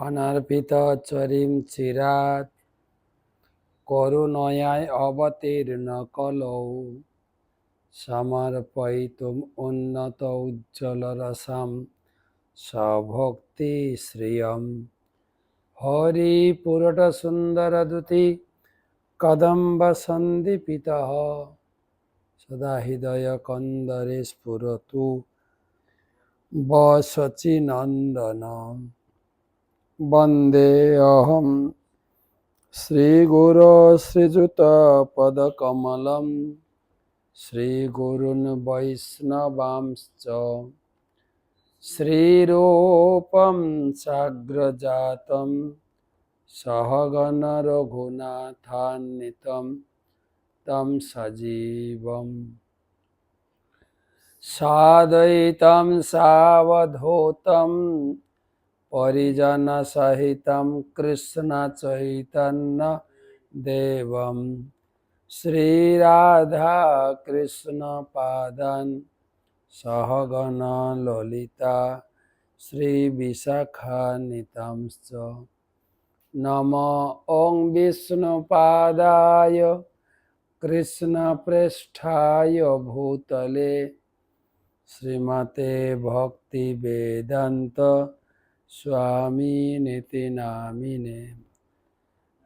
অনর্পিত চরিম চিরাত করুণয়ায় অবতীর্ণ কলৌ সমর্পয়িতুম উন্নত উজ্জ্বল রসম স্বভক্তি শ্রিয়ম হরি পুরট সুন্দর দুতি কদম্ব সন্দীপিত সদা হৃদয় কন্দরে স্ফুরতু বসচি নন্দন বন্দে অহম শ্রীগুরো শ্রীযুতপদকমলম শ্রীগুরুन् বৈষ্ণবাंश्च শ্রীরূপং সাগ্রজাতং সহগণ রঘুনাথান্বিতং तं সজীবং সাদ্বৈতং সাবধূतं পরিজনসহিतं কৃষ্ণ চৈতন্য দেবম শ্রীরাধা কৃষ্ণ পাদান সহগণ ললিতা শ্রীবিশাখান্বিতাংশ্চ নমো ওং বিষ্ণুপাদায় কৃষ্ণপ্রেষ্ঠায় ভূতলে শ্রীমতে ভক্তিবেদান্ত স্বামিনিতি নামিনে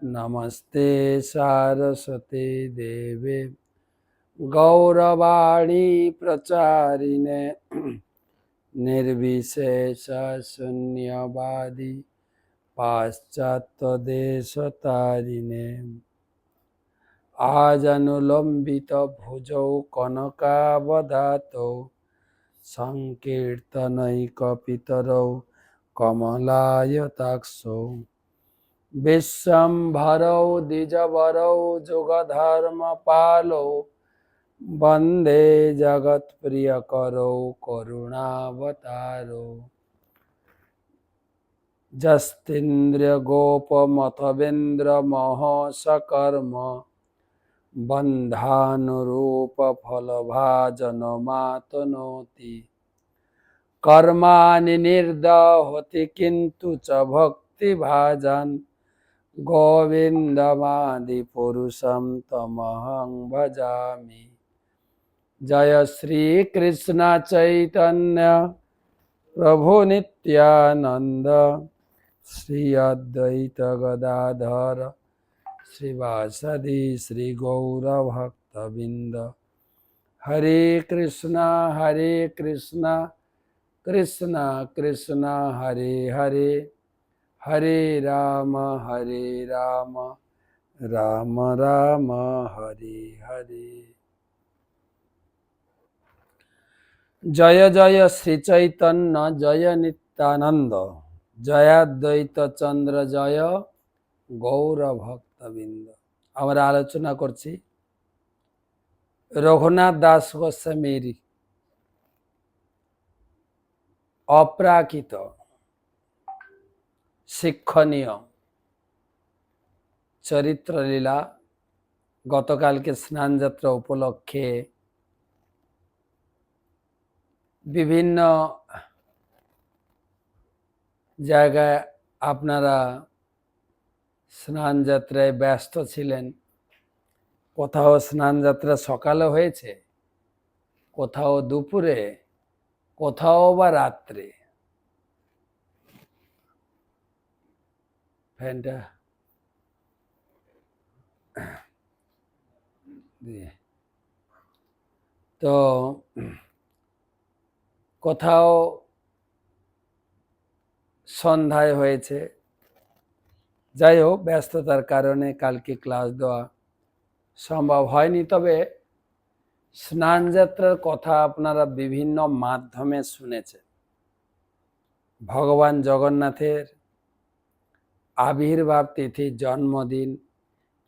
নমস্তে সারস্বতে দেবে গৌরবাণী প্রচারিণে নির্বিশেষ শূন্যবাদী পাশ্চাত্য দেশতারিণে আজানুলম্বিত ভুজৌ কনকাবদাতৌ সংকীর্তনৈকপিতরৌ কমলায়তাক্ষৌ বিশ্বম্ভরৌ দ্বিজবরৌ যুগধর্মপালৌ বন্দে জগৎপ্রিয়করৌ করুণাবতারৌ যস্তীন্দ্রিয় গোপমথবেন্দ্র মহসকর্ম বন্ধানুরূপ ফলভাজনমাতনোতি কর্মাণি নির্দহতি কিন্তু চ ভক্তিভাজন গোবিন্দমাদি পুরুষম তমহং ভজামি জয় শ্রীকৃষ্ণ চৈতন্য প্রভু নিত্যানন্দ শ্রী অদ্বৈত গদাধর শ্রীবাসদি শ্রী গৌরভক্তবৃন্দ হরে কৃষ্ণ কৃষ্ণ কৃষ্ণ হরে হরে হরে রাম রাম রাম হরে হরে। জয় জয় শ্রী চৈতন্য জয় নিত্যানন্দ জয় অদ্বৈত চন্দ্র জয় গৌর ভক্তবৃন্দ। আমরা আলোচনা করছি রঘুনাথ দাস গোস্বামীর অপ্রাকৃত শিক্ষণীয় চরিত্রলীলা। গতকালকে স্নানযাত্রা উপলক্ষে বিভিন্ন জায়গায় আপনারা স্নানযাত্রায় ব্যস্ত ছিলেন। কোথাও স্নানযাত্রা সকালে হয়েছে, কোথাও দুপুরে, কোথাও বা রাত্রে। ফ্যানটা তো কোথাও সন্ধ্যায় হয়েছে। যাই হোক, ব্যস্ততার কারণে কালকে ক্লাস দেওয়া সম্ভব হয়নি। তবে স্নানযাত্রার কথা আপনারা বিভিন্ন মাধ্যমে শুনেছেন। ভগবান জগন্নাথের আবির্ভাব তিথি, জন্মদিন,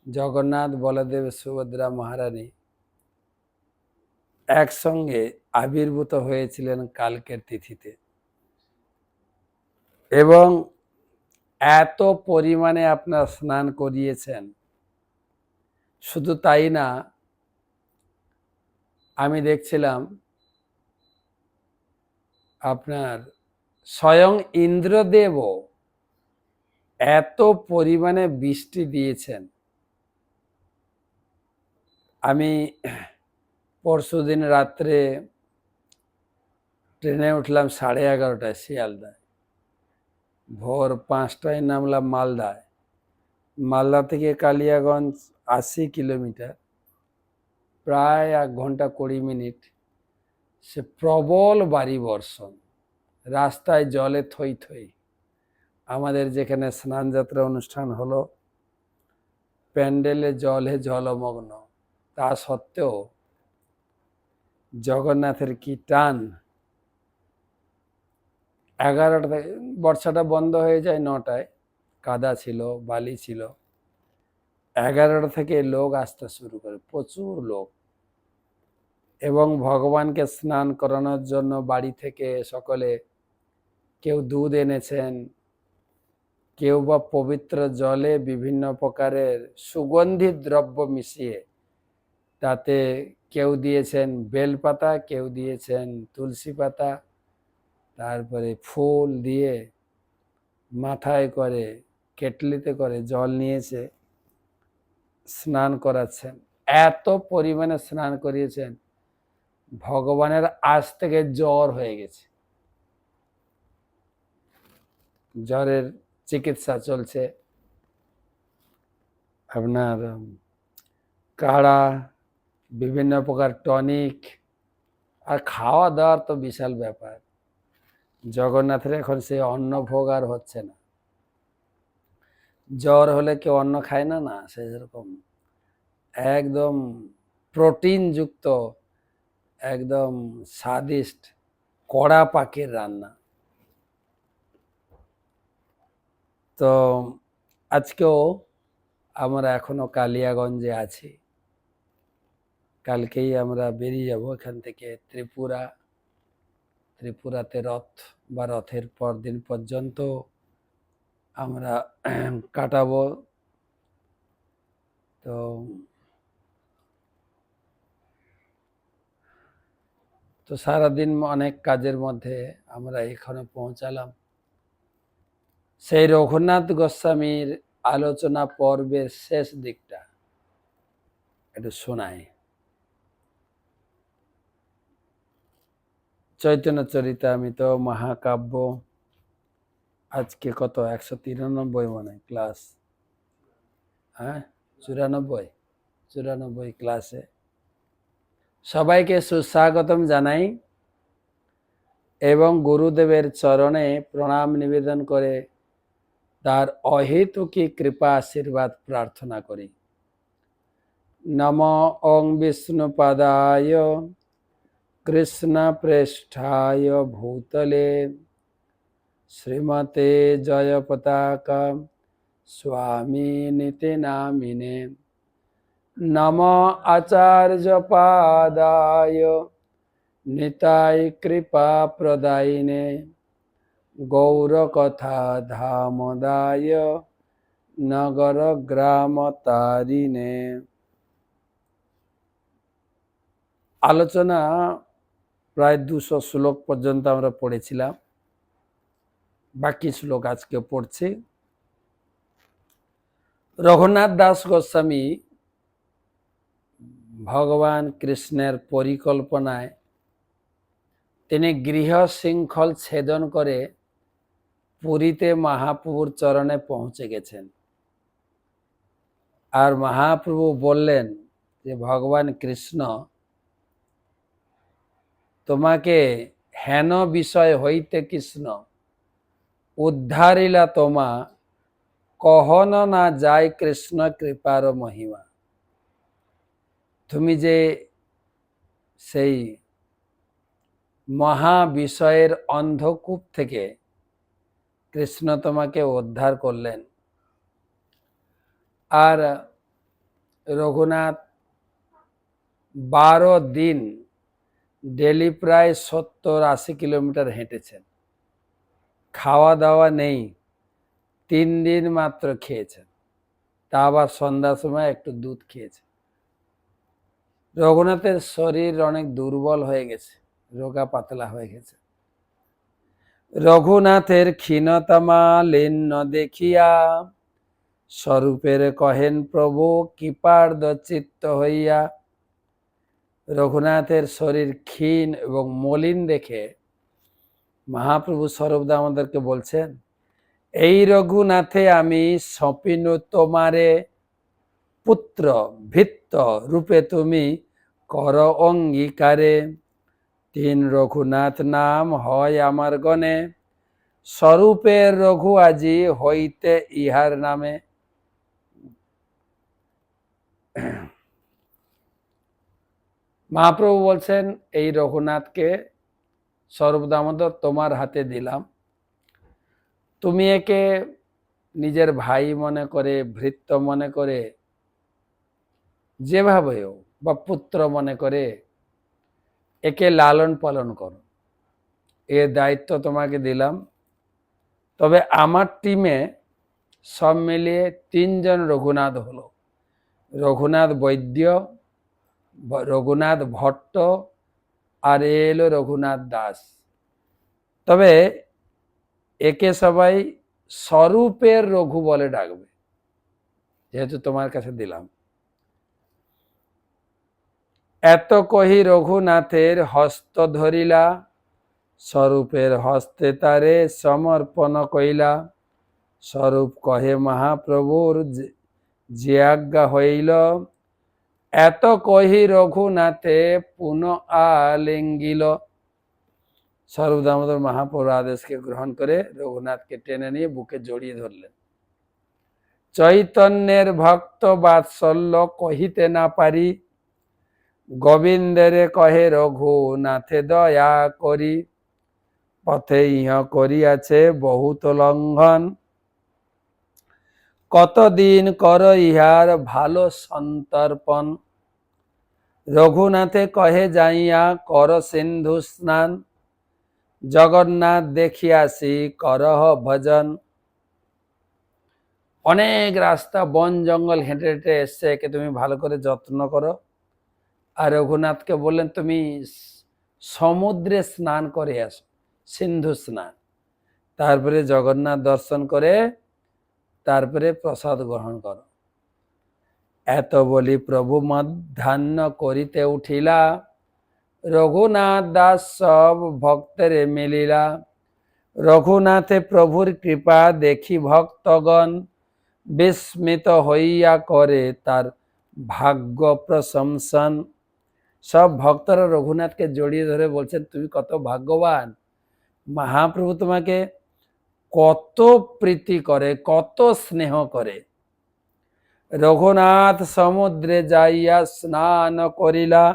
জগন্নাথ বলদেব সুভদ্রা মহারানী একসঙ্গে আবির্ভূত হয়েছিলেন কালকের তিথিতে, এবং এত পরিমাণে আপনার স্নান করিয়েছেন। শুধু তাই না, আমি দেখছিলাম আপনার স্বয়ং ইন্দ্রদেবও এত পরিমাণে বৃষ্টি দিয়েছেন। আমি পরশুদিন রাত্রে ট্রেনে উঠলাম 11:30টায় শিয়ালদায়, ভোর 5টায় নামলাম মালদায়, মালদা থেকে কালিয়াগঞ্জ 80 কিলোমিটার, প্রায় 1 ঘন্টা 20 মিনিট। সে প্রবল বারি বর্ষণ, রাস্তায় জলে থই থই। আমাদের যেখানে স্নানযাত্রা অনুষ্ঠান হলো, প্যান্ডেলে জলে জলমগ্ন, তা সত্ত্বেও জগন্নাথের কি টান। 11টায় বর্ষাটা বন্ধ হয়ে যায়, 9টায় কাদা ছিল, বালি ছিল। 11টা থেকে লোক আসতে শুরু করে, প্রচুর লোক। এবং ভগবানকে স্নান করানোর জন্য বাড়ি থেকে সকলে কেউ দুধ এনেছেন, কেউ বা পবিত্র জলে বিভিন্ন প্রকারের সুগন্ধি দ্রব্য মিশিয়ে তাতে কেউ দিয়েছেন বেলপাতা, কেউ দিয়েছেন তুলসী পাতা, তারপরে ফুল দিয়ে মাথায় করে কেটলিতে করে জল নিয়েছে, স্নান করাচ্ছেন। এত পরিমাণে স্নান করিয়েছেন, ভগবানের আজ থেকে জ্বর হয়ে গেছে, জ্বরের চিকিৎসা চলছে। আপনার কাড়া, বিভিন্ন প্রকার টনিক, আর খাওয়া দাওয়ার তো বিশাল ব্যাপার। জগন্নাথের এখন সে অন্ন ভোগ আর হচ্ছে না। জ্বর হলে কেউ অন্ন খায় না, না সেরকম একদম প্রোটিন যুক্ত, একদম স্বাদিষ্ট কড়া পাকের রান্না। তো আজকেও আমরা এখনো কালিয়াগঞ্জে আছি, কালকেই আমরা বেরিয়ে যাব এখান থেকে ত্রিপুরাতে রথ বা রথের পর দিন পর্যন্ত আমরা কাটাবো। তো তো সারাদিন অনেক কাজের মধ্যে আমরা এখানে পৌঁছালাম। সেই রঘুনাথ গোস্বামীর আলোচনা পর্বের শেষ দিকটা একটু শোনাই। চৈতন্য চরিতামৃত মহাকাব্য, আজকে কত 193 মনে ক্লাস, হ্যাঁ 94 ক্লাসে সবাইকে সুস্বাগতম জানাই এবং গুরুদেবের চরণে প্রণাম নিবেদন করে তার অহেতুকী কৃপা আশীর্বাদ প্রার্থনা করি। নমো ওং বিষ্ণুপাদায় কৃষ্ণ প্রেষ্ঠায় ভূতলে শ্রীমতে জয়পতাকা স্বামী নীতি নামিনে। নমো আচার্য পাদায় নিতাই কৃপা প্রদায়িনে গৌরকথা ধামদায় নগর গ্রাম তারিণে। আলোচনা প্রায় 200 শ্লোক পর্যন্ত আমরা পড়েছিলাম, বাকি শ্লোক আজকে পড়ছি। রঘুনাথ দাস গোস্বামী ভগবান কৃষ্ণের পরিকল্পনায় তিনি গৃহ শৃঙ্খল ছেদন করে পুরীতে মহাপ্রভুর চরণে পৌঁছে গেছেন। আর মহাপ্রভু বললেন যে ভগবান কৃষ্ণ তোমাকে হেন বিষয় হইতে কৃষ্ণ উদ্ধারিলা, তোমা কহন না যায় কৃষ্ণ কৃপার মহিমা। তুমি যে সেই মহা বিষয়ের অন্ধকূপ থেকে কৃষ্ণ তোমাকে উদ্ধার করলেন। আর রঘুনাথ 12 দিন ডেলি প্রায় 70-80 কিলোমিটার হেঁটেছেন, খাওয়া দাওয়া নেই, 3 দিন মাত্র খেয়েছেন, তা আবার সন্ধ্যার সময় একটু দুধ খেয়েছে। রঘুনাথের শরীর অনেক দুর্বল হয়ে গেছে, রোগা পাতলা হয়ে গেছে। রঘুনাথের ক্ষীণতমা লিন্ন দেখিয়া স্বরূপের কহেন প্রভু কৃপার্দ চিত্ত হইয়া। রঘুনাথের শরীর ক্ষীণ এবং মলিন দেখে মহাপ্রভু স্বরূপ দামোদরকে বলছেন, এই রঘুনাথে আমি সপিনু তোমারে পুত্র ভিত্ত রূপে তুমি কর অঙ্গীকারে। তিন রঘুনাথ নাম হয় আমার গণে, স্বরূপের রঘু আজি হইতে ইহার নামে। মহাপ্রভু বলছেন, এই রঘুনাথকে স্বরূপ দামোদর তোমার হাতে দিলাম, তুমি একে নিজের ভাই মনে করে, ভৃত্য মনে করে, যেভাবে হোক বা পুত্র মনে করে একে লালন পালন করো, এর দায়িত্ব তোমাকে দিলাম। তবে আমার টিমে সব মিলিয়ে তিনজন রঘুনাথ হলো, রঘুনাথ বৈদ্য, রঘুনাথ ভট্ট, আর এলো রঘুনাথ দাস। তবে একে সবাই স্বরূপের রঘু বলে ডাকবে, যেহেতু তোমার কাছে দিলাম। এত কহি রঘুনাথের হস্ত ধরিলা, স্বরূপের হস্তে তারে সমর্পণ কইলা। স্বরূপ কহে মহাপ্রভুর যে আজ্ঞা হইল, এত কহি রঘুনাথে পুনঃ আলিঙ্গিল। স্বরূপ দামোদর মহাপ্রভুর আদেশকে গ্রহণ করে রঘুনাথকে টেনে নিয়ে বুকে জড়িয়ে ধরলেন। চৈতন্যের ভক্ত বাৎসল্য কহিতে না পারি, গোবিন্দের কহে রঘুনাথে দয়া করি। পথে ইহ করিয়াছে বহুত লঙ্ঘন, কতদিন কর ইহার ভালো সন্তর্পণ। রঘুনাথে কহে যাইয়া কর সিন্ধু স্নান, জগন্নাথ দেখিয়াছি করহ ভজন। অনেক রাস্তা বন জঙ্গল হেঁটে হেঁটে এসছে, একে তুমি ভালো করে যত্ন করো। আর রঘুনাথকে বললেন, তুমি সমুদ্রে স্নান করে আসো, সিন্ধু স্নান। তারপরে জগন্নাথ দর্শন করে তারপরে প্রসাদ গ্রহণ করো। এত বলি প্রভু মধ্যাহ্ন করিতে উঠিলা, রঘুনাথ দাস সব ভক্তের মিলিলা। রঘুনাথে প্রভুর কৃপা দেখি ভক্তগণ, বিস্মিত হইয়া করে তার ভাগ্য প্রশংসন। সব ভক্তরা রঘুনাথকে জড়িয়ে ধরে বলছেন, তুমি কত ভাগ্যবান, মহাপ্রভু তোমাকে কত প্রীতি করে, কত স্নেহ করে। রঘুনাথ সমুদ্রে যাইয়া স্নান করিলা,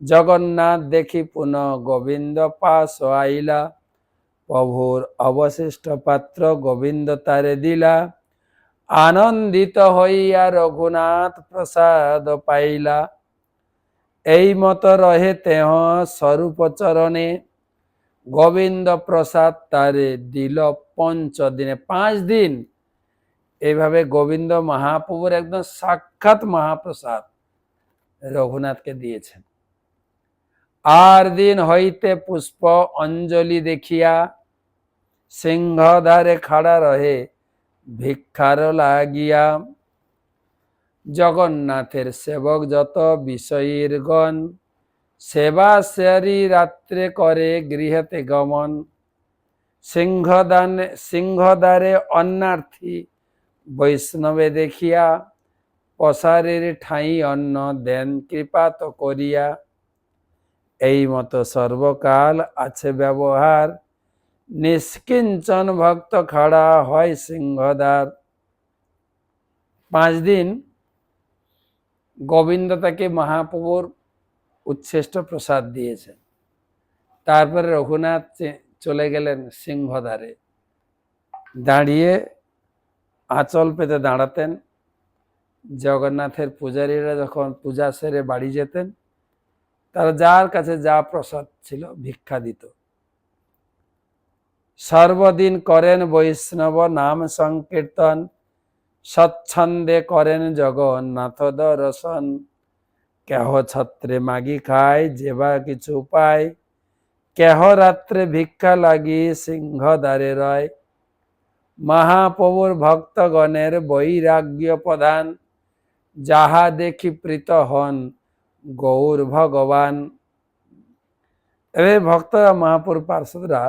জগন্নাথ দেখি পুনঃ গোবিন্দ পাশ আইলা। প্রভুর অবশিষ্ট পাত্র গোবিন্দ তারে দিলা, আনন্দিত হইয়া রঘুনাথ প্রসাদ পাইলা। এই মত রহে তেহ স্বরূপ চরণে, গোবিন্দ প্রসাদ তারে দিল 5 দিনে। 5 দিন এইভাবে গোবিন্দ মহাপ্রভুর একদম সাক্ষাৎ মহাপ্রসাদ রঘুনাথকে দিয়েছেন। আর দিন হইতে পুষ্প অঞ্জলি দেখিয়া, সিংহদ্বারে খাড়া রহে ভিক্ষার লাগিয়া। জগন্নাথের সেবক যত বিষয়ীর গণ, সেবা সারি রাত্রে করে গৃহেতে গমন। সিংহদ্বারে অন্নার্থী বৈষ্ণবে দেখিয়া, পসারের ঠাঁই অন্ন দেন কৃপাত করিয়া। এই মতো সর্বকাল আছে ব্যবহার, নিষ্কিঞ্চন ভক্ত খাড়া হয় সিংহদ্বার। 5 দিন গোবিন্দ তাকে মহাপ্রভুর উচ্ছিষ্ট প্রসাদ দিয়েছেন। তারপরে রঘুনাথ চলে গেলেন সিংহদ্বারে, দাঁড়িয়ে আঁচল পেতে দাঁড়াতেন। জগন্নাথের পূজারীরা যখন পূজা সেরে বাড়ি যেতেন, তারা যার কাছে যা প্রসাদ ছিল ভিক্ষা দিত। সর্বদিন করেন বৈষ্ণব নাম সংকীর্তন, স্বচ্ছন্দে করেন জগন্নাথ দর্শন। কেহ ছত্রে মাগি খায়, যেবা কিছু পায়, কেহ রাত্রে ভিক্ষা লাগি সিংহ দ্বারে রয়। মহাপ্রভুর ভক্তগণের বৈরাগ্য প্রধান, যাহা দেখি প্রীত হন গৌর ভগবান। এবার ভক্তরা মহাপুর পার্ষদরা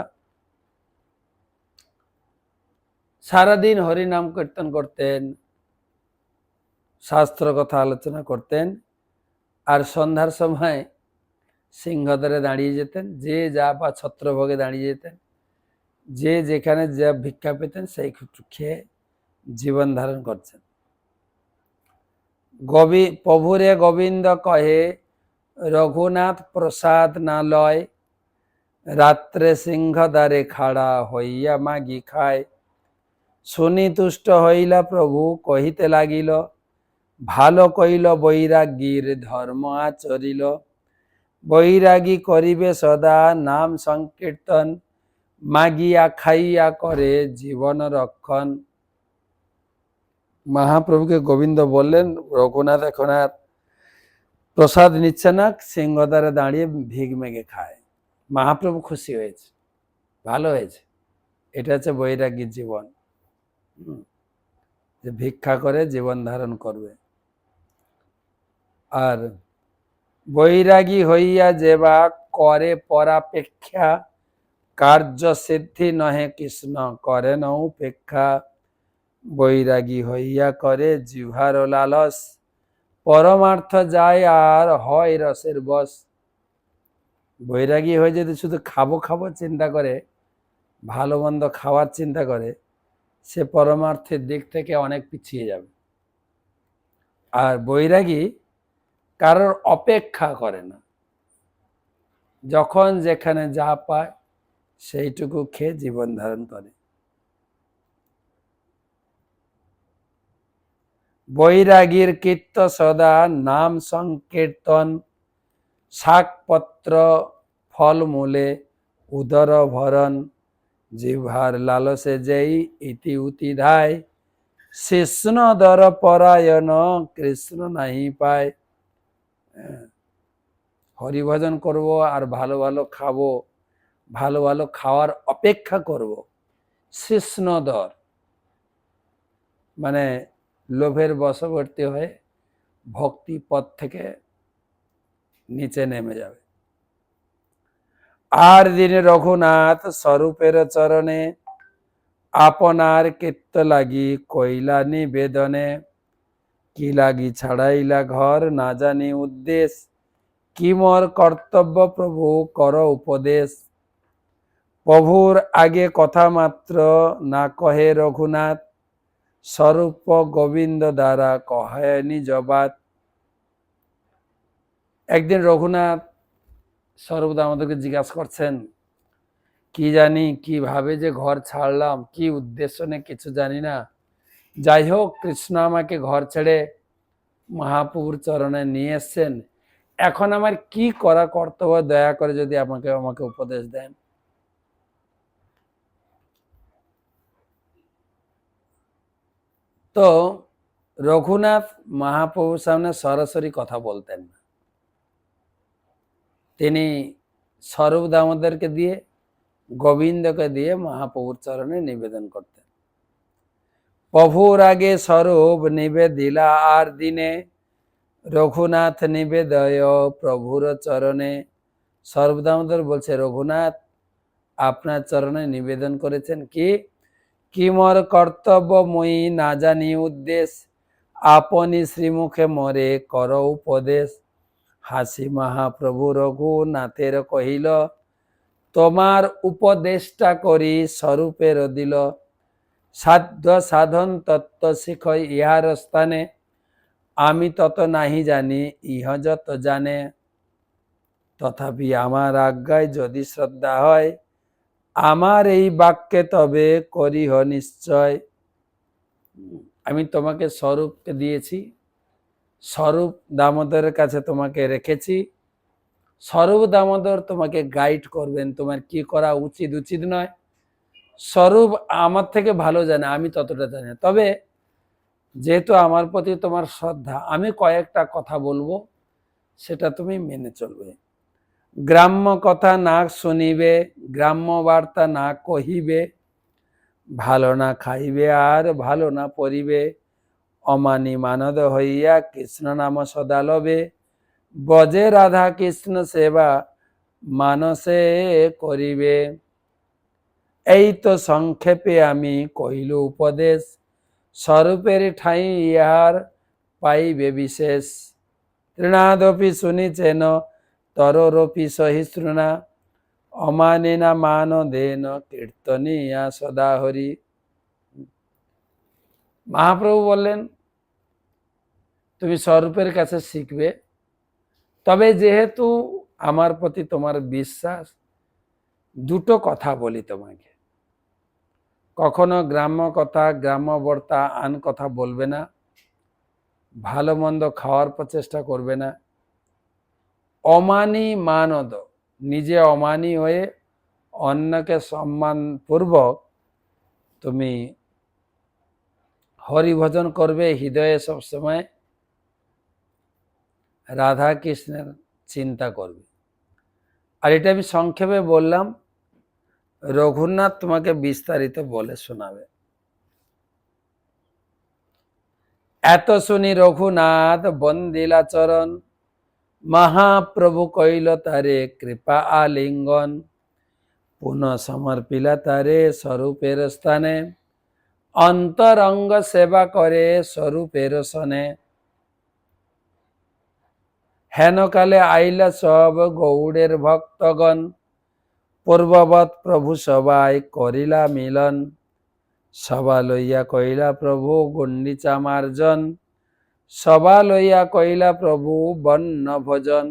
সারাদিন হরিনাম কীর্তন করতেন, শাস্ত্র কথা আলোচনা করতেন, আর সন্ধ্যার সময় সিংহদ্বারে দাঁড়িয়ে যেতেন, যে যা বা ছত্রভোগে দাঁড়িয়ে যেতেন, যে যেখানে যা ভিক্ষা পেতেন সেই খেয়ে জীবন ধারণ করছেন। প্রভুরে গোবিন্দ কহে রঘুনাথ প্রসাদ না লয়, রাত্রে সিংহদ্বারে খাড়া হইয়া মাগি খায়। শুনি তুষ্ট হইলা প্রভু কহিতে লাগিল, ভালো কইল বৈরাগীর ধর্ম আচরিল। বৈরাগী করিবে সদা নাম সংকীর্তন, মাগিয়া খাইয়া করে জীবন রক্ষণ। মহাপ্রভুকে গোবিন্দ বললেন, রঘুনাথ এখন আর প্রসাদ নিচ্ছে না, সিংহদ্বারে দাঁড়িয়ে ভিগ মেঘে খায়। মহাপ্রভু খুশি হয়েছে, ভালো হয়েছে, এটা হচ্ছে বৈরাগীর জীবন, যে ভিক্ষা করে জীবন ধারণ করবে। আর বৈরাগী হইয়া যেবা করে পরাপেক্ষা, কার্য সিদ্ধি নহে কৃষ্ণ করেন উপেক্ষা। বৈরাগী হইয়া করে জিহ্বার লালস, পরমার্থ যায় আর হয় রসের বশ। বৈরাগী হয়ে যদি শুধু খাবো খাবো চিন্তা করে, ভালো মন্দ খাওয়ার চিন্তা করে, সে পরমার্থের দিক থেকে অনেক পিছিয়ে যাবে। আর বৈরাগী কারোর অপেক্ষা করে না, যখন যেখানে যা পায় সেইটুকু খেয়ে জীবন ধারণ করে। বৈরাগীর কীর্ত সদা নাম সংকীর্তন, শাকপত্র ফলমূলে উদর ভরণ। জিহ্বার লালসে যেই ইতি উতি ধায়, কৃষ্ণ দর পরায়ণ কৃষ্ণ নাহি পায়। হরিভজন করব আর ভালো ভালো খাবো, ভালো ভালো খাওয়ার অপেক্ষা করব, কৃষ্ণ দর মানে লোভের বশবর্তী হয়ে ভক্তি পথ থেকে নিচে নেমে যাবে। আর দিনে রঘুনাথ স্বরূপের চরণে, আপনার কীর্ত লাগি কইলা নিবেদনে। কি লাগি ছাড়াইলা ঘর না জানি উদ্দেশ, কি মোর কর্তব্য প্রভু কর উপদেশ। প্রভুর আগে কথা মাত্র না কহে রঘুনাথ, স্বরূপ গোবিন্দ দ্বারা কহে নিজ বাত। একদিন রঘুনাথ স্বরূপ আমাদেরকে জিজ্ঞাসা করছেন, কি জানি কিভাবে যে ঘর ছাড়লাম, কি উদ্দেশ্য নেই কিছু জানি না, যাই হোক কৃষ্ণ আমাকে ঘর ছেড়ে মহাপ্রভুর চরণে নিয়ে এসছেন, এখন আমার কি করা কর্তব্য, দয়া করে যদি আমাকে উপদেশ দেন। তো রঘুনাথ মহাপ্রভুর সামনে সরাসরি কথা বলতেন না, তিনি স্বরূপ দামোদরকে দিয়ে, গোবিন্দকে দিয়ে মহাপ্রভুর চরণে নিবেদন করতেন। প্রভুর আগে স্বরূপ নিবেদিলা আর দিনে, রঘুনাথ নিবেদয় প্রভুর চরণে। স্বরূপ দামোদর বলছে, রঘুনাথ আপনার চরণে নিবেদন করেছেন কি মোর কর্তব্য মই না জানি উদ্দেশ, আপনি শ্রীমুখে মরে কর উপদেশ। হাসি মহাপ্রভু রঘুনাথের কহিল, তোমার উপদেশটা করি স্বরূপের দিল। সাধ্য সাধন তত্ত্ব শিখ ইহার স্থানে, আমি তত নাহি জানি ইহ যত জানে। তথাপি আমার আজ্ঞায় যদি শ্রদ্ধা হয়, আমার এই বাক্যে তবে করিহ নিশ্চয়। আমি তোমাকে স্বরূপকে দিয়েছি, স্বরূপ দামোদরের কাছে তোমাকে রেখেছি, স্বরূপ দামোদর তোমাকে গাইড করবেন, তোমার কি করা উচিত উচিত নয়। স্বরূপ আমার থেকে ভালো জানে, আমি ততটা জানি না, তবে যেহেতু আমার প্রতি তোমার শ্রদ্ধা, আমি কয়েকটা কথা বলবো, সেটা তুমি মেনে চলবে। গ্রাম্য কথা না শুনিবে, গ্রাম্য বার্তা না কহিবে, ভালো না খাইবে আর ভালো না পরিবে, অমানি মানদ হইয়া কৃষ্ণ নাম সদা লবে, বজে রাধা কৃষ্ণ সেবা মানসে করিবে। এই তো সংক্ষেপে আমি কহিল উপদেশ, স্বরূপের ঠাঁই ইহার পাইবে বিশেষ। তৃণাদপি শুনিছেন তররপি সহিষ্ণুনা, অমানিনা মানদেন কীর্তনিয়া সদা হরি। মহাপ্রভু বললেন তুমি স্বরূপের কাছে শিখবে, তবে যেহেতু আমার প্রতি তোমার বিশ্বাস, দুটো কথা বলি তোমাকে। কখনো গ্রাম্য কথা, গ্রাম্য বার্তা আন কথা বলবে না, ভালো মন্দ খাওয়ার প্রচেষ্টা করবে না, অমানি মানদ, নিজে অমানি হয়ে অন্যকে সম্মানপূর্বক তুমি হরিভজন করবে, হৃদয়ে সবসময় রাধা কৃষ্ণের চিন্তা করবে। আর এটা আমি সংক্ষেপে বললাম, রঘুনাথ তোমাকে বিস্তারিত বলে শোনাবে। এত শুনি রঘুনাথ বন্দিলা চরণ, মহাপ্রভু কইল তারে কৃপা আলিঙ্গন, পুনঃ সমর্পিলা তারে স্বরূপের স্থানে, অন্তরঙ্গ সেবা করে স্বরূপের সনে। হেনকালে আইলা সব গৌড়ের ভক্তগণ, পূর্ববৎ প্রভু সবাই করিলা মিলন, সভা লইয়া কইলা প্রভু গুন্ডিচা মার্জন, সভা লইয়া কইলা প্রভু বন্য ভোজন,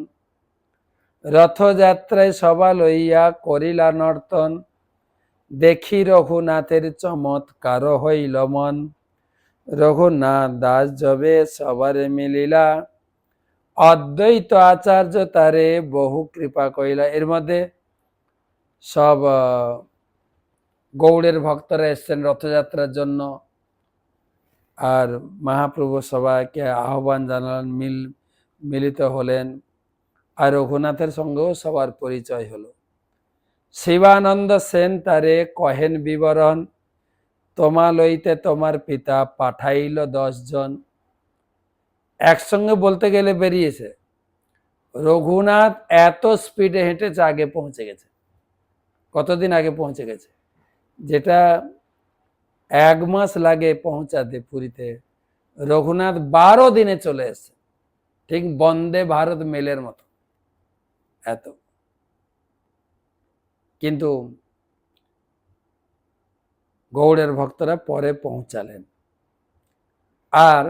রথযাত্রায় সভা লইয়া করিলা নর্তন, দেখি রঘুনাথের চমৎকার হইল মন, রঘুনাথ দাস যবে সবারে মিলিলা, অদ্বৈত আচার্য তারে বহু কৃপা কইলা। এর মধ্যে সব গৌড়ের ভক্তরা এসছেন রথযাত্রার জন্য, আর মহাপ্রভু সবাইকে আহ্বান জানালেন, মিলিত হলেন, আর রঘুনাথের সঙ্গেও সবার পরিচয় হলো। শিবানন্দ সেন তারে কহেন বিবরণ, তোমা লইতে তোমার পিতা পাঠাইল 10 জন। একসঙ্গে বলতে গেলে বেরিয়েছে, রঘুনাথ এত স্পিডে হেঁটেছে, আগে পৌঁছে গেছে। কতদিন আগে পৌঁছে গেছে? যেটা 1 মাস লাগে পৌঁছাতে পুরীতে, রঘুনাথ 12 দিনে চলে এসছে, ঠিক বন্দে ভারত মেলের মতো এত। কিন্তু গৌড়ের ভক্তরা পরে পৌঁছালেন। আর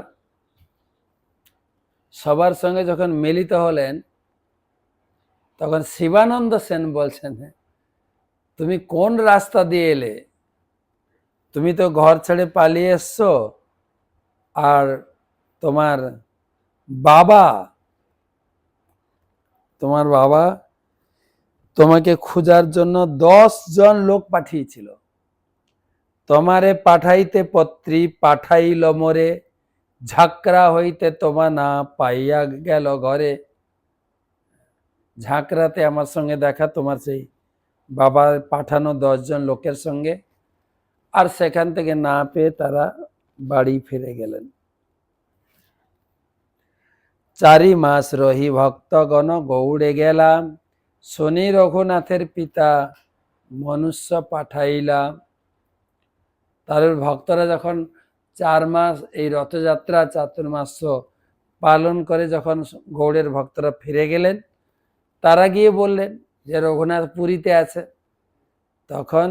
সবার সঙ্গে যখন মিলিত হলেন, তখন শিবানন্দ সেন বলছেন, তুমি কোন রাস্তা দিয়ে এলে? তুমি তো ঘর ছেড়ে পালিয়ে এসছো, আর তোমার বাবা তোমাকে খোঁজার জন্য 10 জন লোক পাঠিয়েছিল। তোমারে পাঠাইতে পত্রী পাঠাইল মোরে, ঝাঁকড়া হইতে তোমা না পাইয়া গেল ঘরে। ঝাঁকড়াতে আমার সঙ্গে দেখা তোমার সেই বাবা পাঠানো 10 জন লোকের সঙ্গে, আর সেখান থেকে না পেয়ে তারা বাড়ি ফিরে গেলেন। 4 মাস রহি ভক্তগণ গৌড়ে গেলাম, শনি রঘুনাথের পিতা মনুষ্য পাঠাইলাম। তার ভক্তরা যখন 4 মাস এই রথযাত্রা চাতুর্মাস্য পালন করে যখন গৌড়ের ভক্তরা ফিরে গেলেন, তারা গিয়ে বললেন যে রঘুনাথ পুরীতে আছে। তখন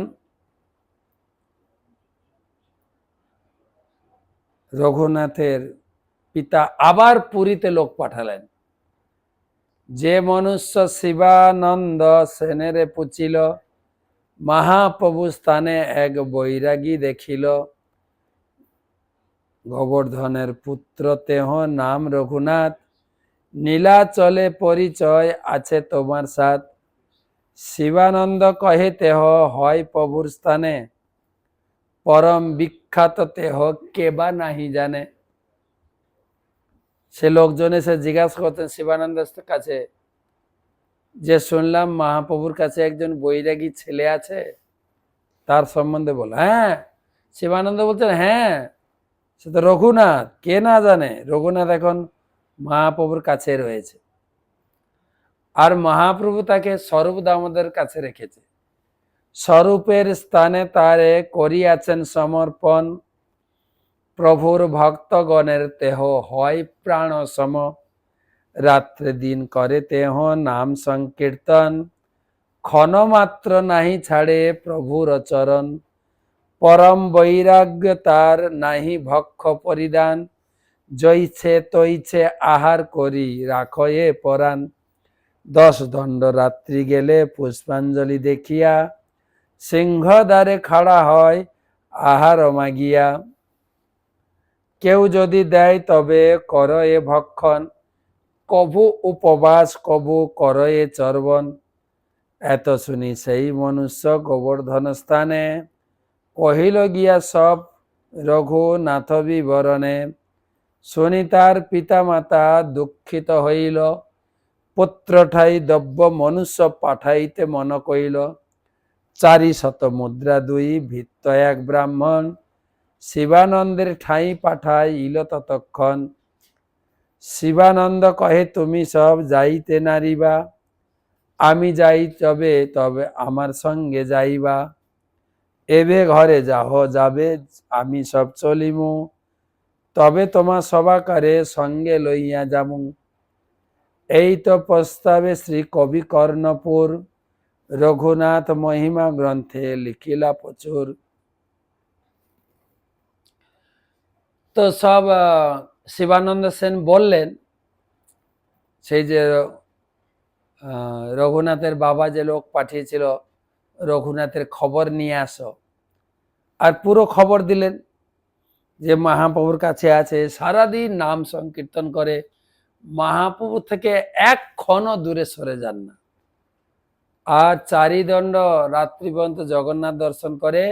রঘুনাথের পিতা আবার পুরীতে লোক পাঠালেন। যে মনুষ্য শিবানন্দ সেনেরে পুছিল, মহাপ্রভু স্থানে এক বৈরাগী দেখিল, গোবর্ধনের পুত্র তেহ নাম রঘুনাথ, নীলাচলে পরিচয় আছে তোমার সাথ। শিবানন্দ কহে তেহ হয় প্রভুর স্থানে, পরম বিখ্যাত তেহ কেবা নাহি জানে। সে লোকজন এসে জিজ্ঞাসা করতেন শিবানন্দের কাছে যে শুনলাম মহাপ্রভুর কাছে একজন বৈরাগী ছেলে আছে, তার সম্বন্ধে বল। হ্যাঁ, শিবানন্দ বলছেন, হ্যাঁ সে তো রঘুনাথ, কে না জানে। রঘুনাথ এখন মহাপ্রভুর কাছে রয়েছে, আর মহাপ্রভু তাকে স্বরূপ দামোদরের কাছে রেখেছে। স্বরূপের স্থানে তারে করিয়াছেন সমর্পণ, প্রভুর ভক্তগণের দেহ হয় প্রাণ সম, রাত্রে দিন করে তেহ নাম সংকীর্তন, ক্ষণমাত্র নাহি ছাড়ে প্রভুর চরণ, পরম বৈরাগ্য তার নাহি ভক্ষ পরিধান, জইছে তৈছে আহার করি রাখো এ পরাণ, 10 দণ্ড রাত্রি গেলে পুষ্পাঞ্জলি দেখিয়া, সিংহ দ্বারে খাড়া হয় আহার মাগিয়া, কেউ যদি দেয় তবে কর এ ভক্ষণ, কভু উপবাস কভু কর এ চর্বণ, এত শুনি সেই মনুষ্য গোবর্ধন স্থানে, কহিল গিয়া সব রঘুনাথ বিবরণে, শুনি তার পিতা মাতা দুঃখিত হইল, পুত্র ঠাই দ্রব্য মনুষ্য পাঠাইতে মন কইল, 400 মুদ্রা 2 ভিত্ত 1 ব্রাহ্মণ, শিবানন্দের ঠাই পাঠাইল ততক্ষণ, শিবানন্দ কহে তুমি সব যাইতে নারিবা, আমি যাই তবে তবে আমার সঙ্গে যাইবা, এবে ঘরে যাহ যাবে আমি সব চলিমু, তবে তোমার সবাকারে সঙ্গে লইয়া যামু, এই তো প্রস্তাবে শ্রী কবি কর্ণপুর, রঘুনাথ মহিমা গ্রন্থে লিখিলা প্রচুর। তো সব শিবানন্দ সেন বললেন, সেই যে রঘুনাথের বাবা যে লোক পাঠিয়েছিল রঘুনাথের খবর নিয়ে আসো, আর পুরো খবর দিলেন যে মহাপ্রভুর কাছে আছে, সারাদিন নাম সংকীর্তন করে, মহাপ্রভু থেকে এক ক্ষণও দূরে সরে যান না, আর 4 দণ্ড রাত্রি পর্যন্ত জগন্নাথ দর্শন করে,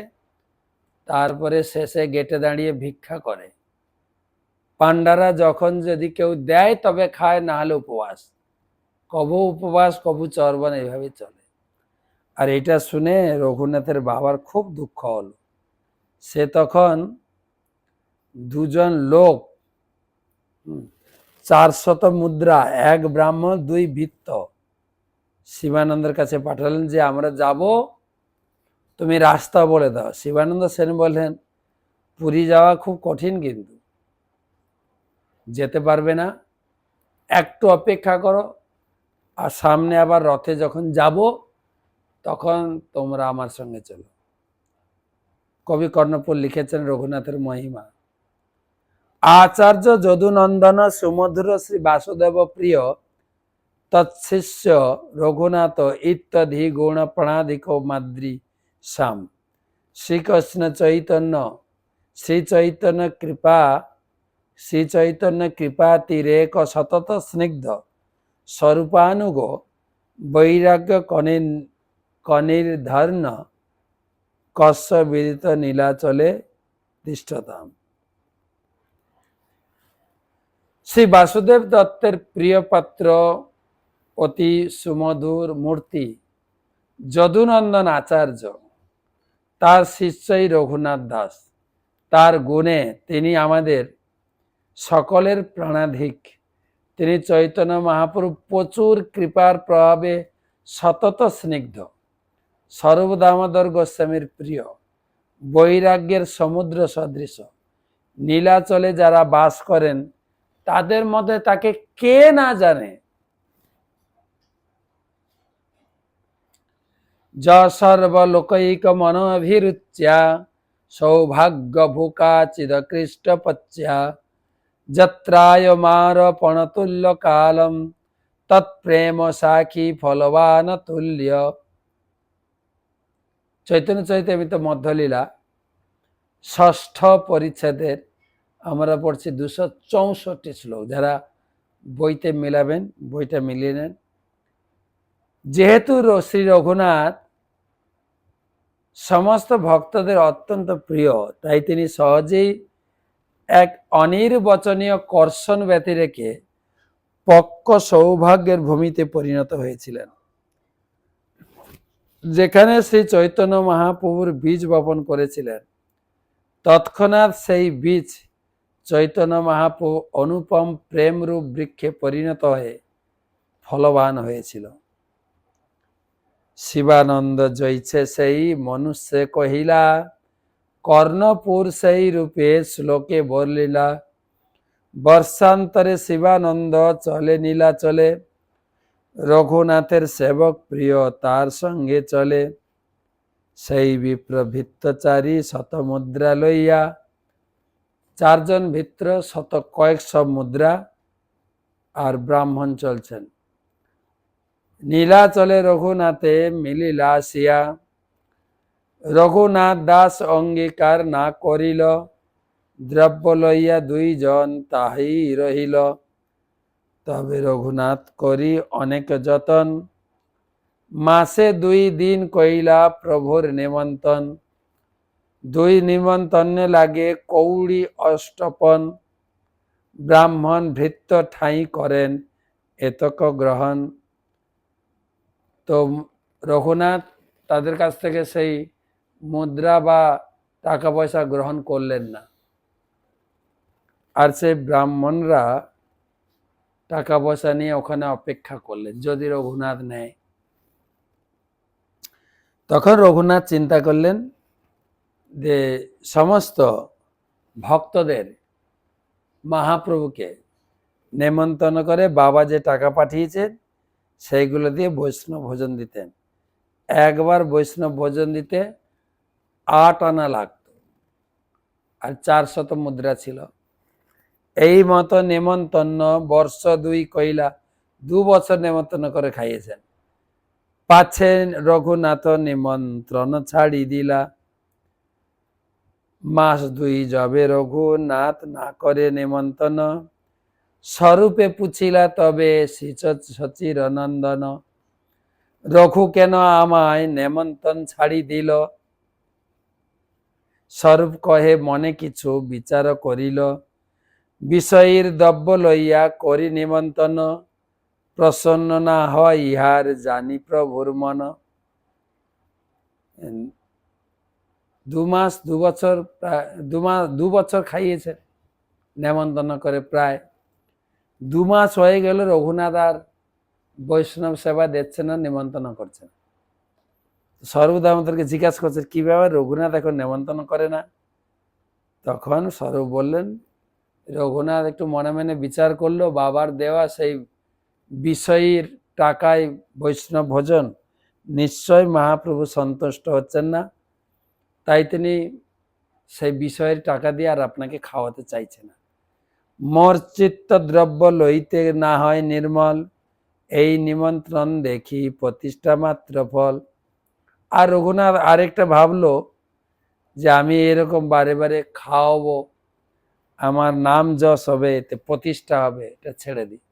তারপরে শেষে গেটে দাঁড়িয়ে ভিক্ষা করে। পান্ডারা যখন যদি কেউ দেয় তবে খায়, না হলে উপবাস, কবু উপবাস কবু চর্বণ, এইভাবে চলে। আর এটা শুনে রঘুনাথের বাবার খুব দুঃখ হলো। সে তখন 2 জন লোক, 400 মুদ্রা 1 ব্রাহ্মণ 2 ভিত্ত শিবানন্দের কাছে পাঠালেন যে আমরা যাব, তুমি রাস্তা বলে দাও। শিবানন্দ সেন বললেন, পুরী যাওয়া খুব কঠিন, কিন্তু যেতে পারবে না, একটু অপেক্ষা করো, আর সামনে আবার রথে যখন যাব তখন তোমরা আমার সঙ্গে চলো। কবি কর্ণপুর লিখেছেন রঘুনাথের মহিমা। আচার্য যদুনন্দন সুমধুর শ্রী বাসুদেব প্রিয়, তৎশিষ্য রঘুনাথ ইত্যাদি গুণ প্রণাধিক মাদ্রি শ্যাম, শ্রীকৃষ্ণ চৈতন্য শ্রী চৈতন্য কৃপা তীরেক সতত স্নিগ্ধ, স্বরূপানুগ বৈরাগ্য কনির্ধর্ণ, কস্য বিদিত নীলাচলে তিষ্ঠতাম। শ্রী বাসুদেব দত্তের প্রিয় পাত্র, অতি সুমধুর মূর্তি যদুনন্দন আচার্য, তার শিষ্যই রঘুনাথ দাস, তার গুণে তিনি আমাদের সকলের প্রাণাধিক। তিনি চৈতন্য মহাপ্রভু প্রচুর কৃপার প্রভাবে সতত স্নিগ্ধ, স্বরূপ দামোদর গোস্বামীর প্রিয়, বৈরাগ্যের সমুদ্র সদৃশ, নীলাচলে যারা বাস করেন তাদের মধ্যে তাকে কে না জানে। য সর্বলোকৈক মনোভিরুচ্যা, সৌভাগ্য ভুকা চিদকৃষ্ট পচ্যা, যত্রায়মার পণতুল্য কালম, তৎপ্রেম সাক্ষী ফলবান তুল্য। চৈতন্য চৈতামৃত মধ্যলীলা 6ষ্ঠ পরিচ্ছেদের আমরা পড়ছি 264 শ্লোক। যারা বইতে মিলাবেন বইটা মিলিয়ে নেন। যেহেতু শ্রী রঘুনাথ সমস্ত ভক্তদের অত্যন্ত প্রিয়, তাই তিনি সহজেই এক অনির্বচনীয় কর্ষণ ব্যতি রেখে পক্ক সৌভাগ্যের ভূমিতে পরিণত হয়েছিলেন। যেখানে শ্রী চৈতন্য মহাপ্রভুর বীজ বপন করেছিলেন, তৎক্ষণাৎ সেই বীজ চৈতন্য মহাপ্রভু অনুপম প্রেমরূপ বৃক্ষে পরিণত হয়ে ফলবান হয়েছিল। শিবানন্দ জৈছে সেই মনুষ্যে কহিলা, কর্ণপুর সেই রূপে শ্লোকে বর্লিলা। বর্ষান্তরে শিবানন্দ চলে নীলাচলে, রঘুনাথের সেবক প্রিয় তার সঙ্গে চলে। সেই বিপ্র ভিত্তচারী শত মুদ্রা লইয়া, চারজন ভিত্র শত কয়েকশো মুদ্রা আর ব্রাহ্মণ চলছেন। নীলাচলে রঘুনাথে মিলিলা আসিয়া, রঘুনাথ দাস অঙ্গীকার না করিল। দ্রব্য লইয়া দুইজন তাহাই রহিল। তবে রঘুনাথ করি অনেক যতন, মাসে 2 দিন কইলা প্রভুর নিমন্ত্রণ। 2 নিমন্ত্রণে লাগে কৌড়ি অষ্টপন, ব্রাহ্মণ ভৃত্য ঠাঁই করেন এতক গ্রহণ। তো রঘুনাথ তাদের কাছ থেকে সেই মুদ্রা বা টাকা পয়সা গ্রহণ করলেন না, আর সেই ব্রাহ্মণরা টাকা পয়সা নিয়ে ওখানে অপেক্ষা করলেন যদি রঘুনাথ নেয়। তখন রঘুনাথ চিন্তা করলেন যে সমস্ত ভক্তদের মহাপ্রভুকে নেমন্তন্ন করে বাবা যে টাকা পাঠিয়েছেন সেইগুলো দিয়ে বৈষ্ণব ভোজন দিতেন। একবার বৈষ্ণব ভোজন দিতে 8 আনা লাগত, আর 400 মুদ্রা ছিল। এই মতো নেমন্তন্ন বর্ষ 2 কইলা, 2 বছর নেমন্তন্ন করে খাইয়েছেন। পাচ্ছেন রঘুনাথ নিমন্ত্রণ ছাড়ি দিলা। মাস 2 যাবে রঘুনাথ না করে নেমন্তন্ন, স্বরূপে পুছিলা তবে সচির নন্দন। রঘু কেন আমায় নেমন্তন ছাড়ি দিল, স্বরূপ কহে মনে কিছু বিচার করিল। বিষয়ের দ্রব্য লইয়া করি নিমন্ত্রণ, প্রসন্ন না হয় ইহার জানি প্রভুর মন। 2 মাস 2 বছর প্রায় 2 বছর খাইয়েছে নেমন্তন্ন করে। প্রায় 2 মাস হয়ে গেল রঘুনাথ আর বৈষ্ণব সেবা দিচ্ছে না, নিমন্ত্রণ করছে না। স্বরূপ আমাদেরকে জিজ্ঞাসা করছে কি ব্যাপার, রঘুনাথ এখন নেমন্তন্ন করে না? তখন স্বরূপ বললেন, রঘুনাথ একটু মনে মনে বিচার করলো, বাবার দেওয়া সেই বিষয়ের টাকায় বৈষ্ণব ভোজন নিশ্চয় মহাপ্রভু সন্তুষ্ট হচ্ছেন না, তাই তিনি সেই বিষয়ের টাকা দিয়ে আর আপনাকে খাওয়াতে চাইছে না। মোর চিত্ত দ্রব্য লইতে না হয় নির্মল, এই নিমন্ত্রণ দেখি প্রতিষ্ঠা মাত্র ফল। আর রঘুনাথ আরেকটা ভাবলো যে আমি এরকম বারে বারে খাওয়াবো, আমার নাম যশ হবে, এতে প্রতিষ্ঠা হবে, এটা ছেড়ে দিই।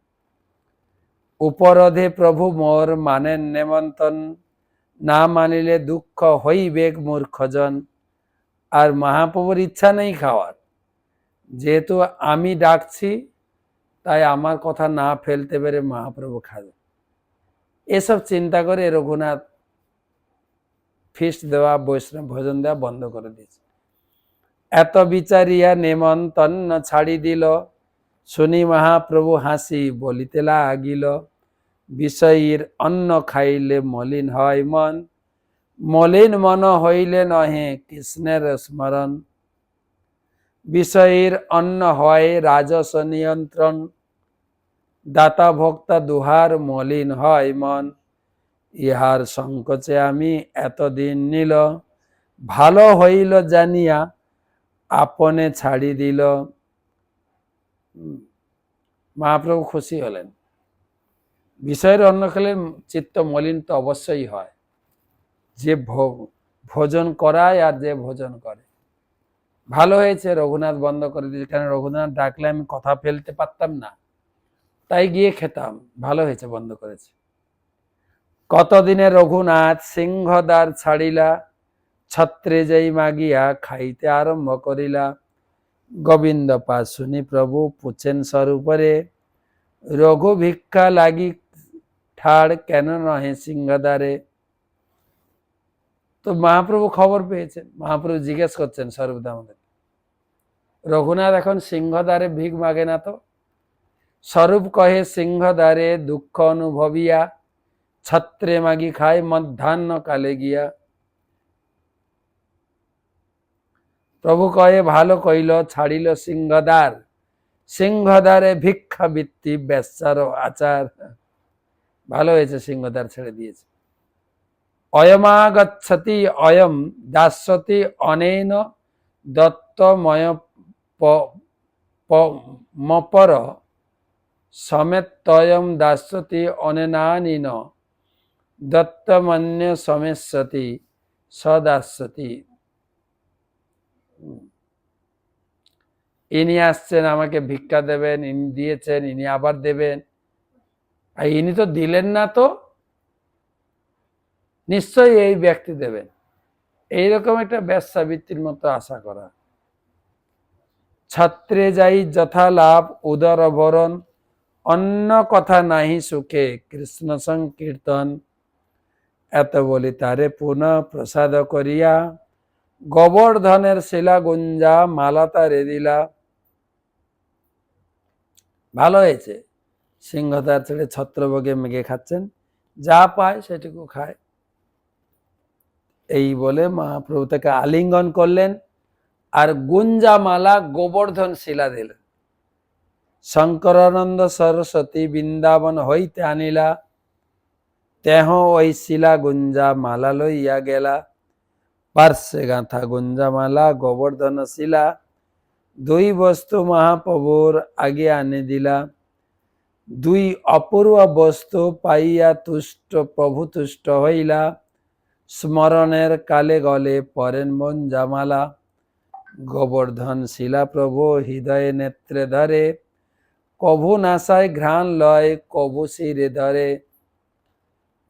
উপরোধে প্রভু মোর মানেন নেমন্তন, না মানিলে দুঃখ হইবেক মূর্খজন। আর মহাপ্রভুর ইচ্ছা নেই খাওয়ার, যেহেতু আমি ডাকছি তাই আমার কথা না ফেলতে পেরে মহাপ্রভু খাবে। এসব চিন্তা করে রঘুনাথ ফিস্ট দেওয়া বৈষ্ণব ভোজন দেওয়া বন্ধ করে দিয়েছে। এত বিচারিয়া নেমন্তন্ন ছাড়ি দিল, শুনি মহাপ্রভু হাসি বলিতে লাগিল। বিষয়ের অন্ন খাইলে মলিন হয় মন, মলিন মন হইলে নহে কৃষ্ণের স্মরণ। বিষয়ের অন্ন হয় রাজস নিয়ন্ত্রণ, দাতা ভক্তা দুহার মলিন হয় মন। ইহার সংকোচে আমি এতদিন নিল, ভালো হইল জানিয়া আপনে ছাড়ি দিল। মহাপ্রভু খুশি হলেন। বিষয়ের অন্ন খেলে চিত্ত মলিন তো অবশ্যই হয়, যে ভোজন করায় আর যে ভোজন করে। ভালো হয়েছে রঘুনাথ বন্ধ করে দিয়েছে, কারণ রঘুনাথ ডাকলে আমি কথা ফেলতে পারতাম না, তাই গিয়ে খেতাম। ভালো হয়েছে বন্ধ করেছে। কতদিনে রঘুনাথ সিংহদ্বার ছাড়িলা, ছত্রে যেই মাগিয়া খাইতে আরম্ভ করিলা। গোবিন্দ পা শুনি প্রভু পুছেন স্বরূপরে, রঘু ভিক্ষা লাগি ঠাড় কেন নহে সিংহদ্বারে। তো মহাপ্রভু খবর পেয়েছেন, মহাপ্রভু জিজ্ঞেস করছেন স্বরূপদামদের, রঘুনাথ এখন সিংহদ্বারে ভিক মাগে না তো? স্বরূপ কহে, সিংহদ্বারে দুঃখ অনুভবিয়া ছত্রে মাগি খায় মধ্যাহ্ন কালে গিয়া। প্রভু কহে, ভালো কইল ছাড়িল সিংহদ্বার, সিংহদ্বারে ভিক্ষা বৃত্তি বেচার আচার। ভালো হয়েছে, সিংহদ্বার ছেড়ে দিয়েছে। অয়মাগচ্ছতি অয়ম দাস্যতি অনেন দত্তময় মপর সমেতয়ম দাস্যতি অনেনানিন দত্তমন্য সমেস্যতি সদাস্যতি। ইনি আসছেন আমাকে ভিক্ষা দেবেন, ইনি দিয়েছেন, ইনি আবার দেবেন, আর ইনি তো দিলেন না, তো নিশ্চয়ই এই ব্যক্তি দেবেন। এইরকম একটা ব্যবসাবৃত্তির মতো আশা করা। ছাত্রে যাই যথা লাভ উদর বরণ, অন্য কথা নাহি সুখে কৃষ্ণ সংকীর্তন। এত বলি তারে পুনঃ প্রসাদ করিয়া, গোবর্ধনের শিলা গুঞ্জা মালা তারে দিলা। ভালো হয়েছে, সিংহদ্বার ছেড়ে ছত্রভোগে মেঘে খাচ্ছেন, যা পায় সেটুকু খায়। এই বলে মহাপ্রভু তাকে আলিঙ্গন করলেন আর গুঞ্জা মালা গোবর্ধন শিলা দিলেন। শঙ্করানন্দ সরস্বতী বৃন্দাবন হইতে আনিলা, তেহ ওই শিলা গুঞ্জা মালা লইয়া গেলা। পার্শ্বে গাঁথা গুঞ্জা মালা গোবর্ধন শিলা, দুই বস্তু মহাপ্রভুর আগে আনি দিলা। দুই অপূর্ব বস্তু পাইয়া তুষ্ট প্রভু তুষ্ট হইলা, স্মরণের কালে গলে পরেন মন জামালা। গোবর্ধন শিলা প্রভু হৃদয়ে নেত্রে ধরে, কভু নাসায় ঘ্রাণ লয় কভু শিরে ধরে।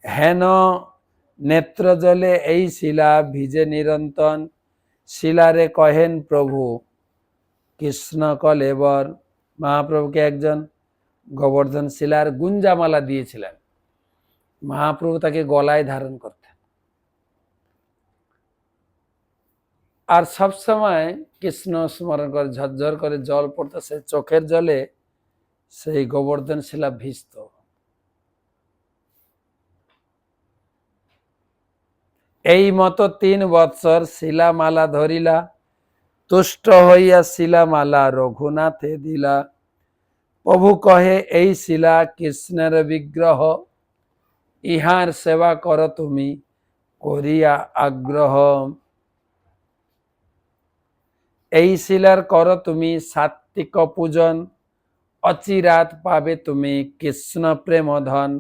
হেন নেত্র জলে এই শিলা ভিজে নিরন্তন, শিলারে কহেন প্রভু কৃষ্ণ কলেবর। মহাপ্রভুকে একজন গোবর্ধন শিলার গুঞ্জামালা দিয়েছিলেন, মহাপ্রভু তাকে গলায় ধারণ করতেন। আর সবসময় কৃষ্ণ স্মরণ করে, ঝরঝর করে জল পড়তেছে, চোখের জলে সেই গোবর্ধন শিলা ভিজত। এই মতো 3 বৎসর শিলামালা ধরিলা, তুষ্ট হইয়া শিলামালা রঘুনাথে দিলা। প্রভু কহে, এই শিলা কৃষ্ণের বিগ্রহ, ইহার সেবা কর তুমি করিয়া আগ্রহ। এই শিলার কর তুমি সাত্বিক পূজন, অচিরাত পাবে তুমি কৃষ্ণ প্রেম ধন।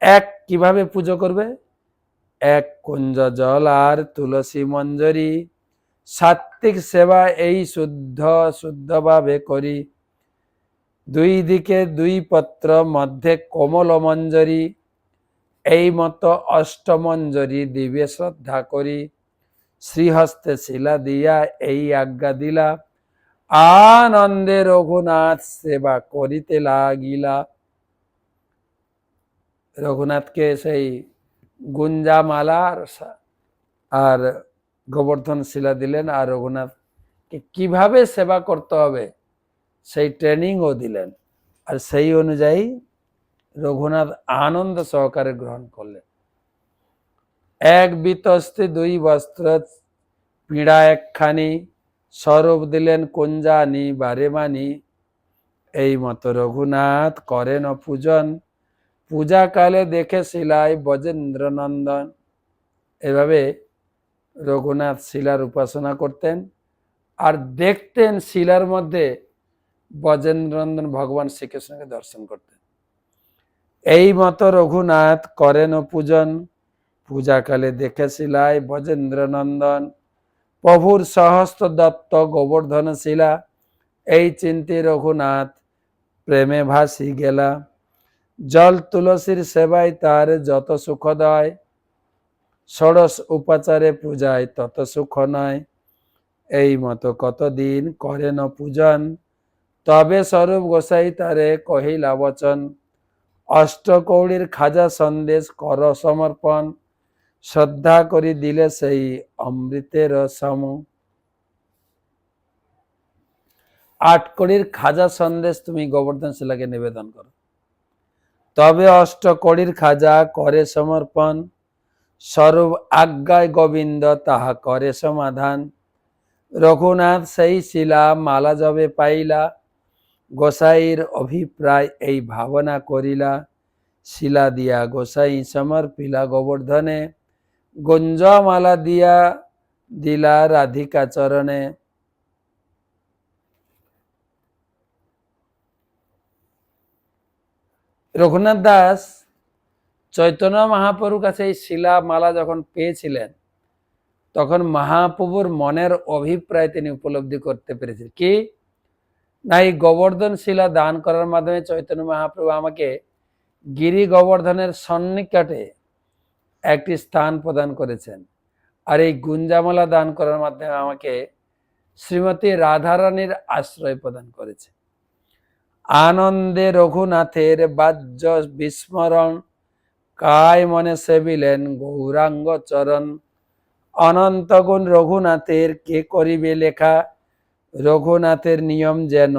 এক, কিভাবে পুজো করবে? 1 কুঞ্জ জল আর তুলসী মঞ্জরি, সাত্বিক সেবা এই শুদ্ধভাবে করি। 2 দিকে 2 পত্র মধ্যে কোমল মঞ্জরি, এই মতো অষ্টমঞ্জরি দিবে শ্রদ্ধা করি। শ্রীহস্তে শিলা দিয়া এই আজ্ঞা দিলা, আনন্দে রঘুনাথ সেবা করিতে লাগিলা। রঘুনাথকে সেই গুঞ্জামালা আর গোবর্ধন শিলা দিলেন, আর রঘুনাথকে কিভাবে সেবা করতে হবে সেই ট্রেনিংও দিলেন। আর সেই অনুযায়ী রঘুনাথ আনন্দ সহকারে গ্রহণ করলেন। 1 বিতস্তি 2 বস্ত্র পীড়া একখানি, স্বরূপ দিলেন কুঞ্জানি বারে মানি। এই মতো রঘুনাথ করেন পূজন, পূজাকালে দেখে শিলায় ব্রজেন্দ্র নন্দন। এভাবে রঘুনাথ শিলার উপাসনা করতেন আর দেখতেন শিলার মধ্যে ব্রজেন্দ্র নন্দন ভগবান শ্রীকৃষ্ণকে দর্শন করতেন। এই মতো রঘুনাথ করেন পূজন, পূজাকালে দেখে শিলায় ব্রজেন্দ্র নন্দন। প্রভুর সহস্র দত্ত গোবর্ধন শিলা, এই চিন্তে রঘুনাথ প্রেমে ভাসি গেলা। জল তুলসীর সেবায় তার যত সুখদয়, ষোড়শ উপাচারে পূজায় তত সুখ নয়। এই মতো কতদিন করেন পূজন, তবে স্বরূপ গোসাই তারে কহিলা বচন। অষ্টকৌড়ির খাজা সন্দেশ কর সমর্পণ, শ্রদ্ধা করি দিলে সেই অমৃতের সম। 8 কড়ির খাজা সন্দেশ তুমি গোবর্ধন শিলাকে নিবেদন করো, তবে 8 কড়ির খাজা করে সমর্পণ। স্বরূপ আজ্ঞায় গোবিন্দ তাহা করে সমাধান। রঘুনাথ সেই শিলা মালা যবে পাইলা, গোসাইর অভিপ্রায় এই ভাবনা করিলা। শিলা দিয়া গোসাই সমর্পিলা গোবর্ধনে, গুঞ্জমালা দিয়া দিলা রাধিকা চরণে। রঘুনাথ দাস চৈতন্য মহাপ্রভুর কাছে এই শিলা মালা যখন পেয়েছিলেন, তখন মহাপ্রভুর মনের অভিপ্রায় তিনি উপলব্ধি করতে পেরেছিলেন কি না, এই গোবর্ধন শিলা দান করার মাধ্যমে চৈতন্য মহাপ্রভু আমাকে গিরি গোবর্ধনের সন্নিকটে একটি স্থান প্রদান করেছেন, আর এই গুঞ্জামালা দান করার মাধ্যমে আমাকে শ্রীমতী রাধারানীর আশ্রয় প্রদান করেছে। আনন্দে রঘুনাথের বাহ্য বিস্মরণ, কায় মনে সেবিলেন গৌরাঙ্গ চরণ। অনন্ত গুণ রঘুনাথের কে করিবে লেখা, রঘুনাথের নিয়ম যেন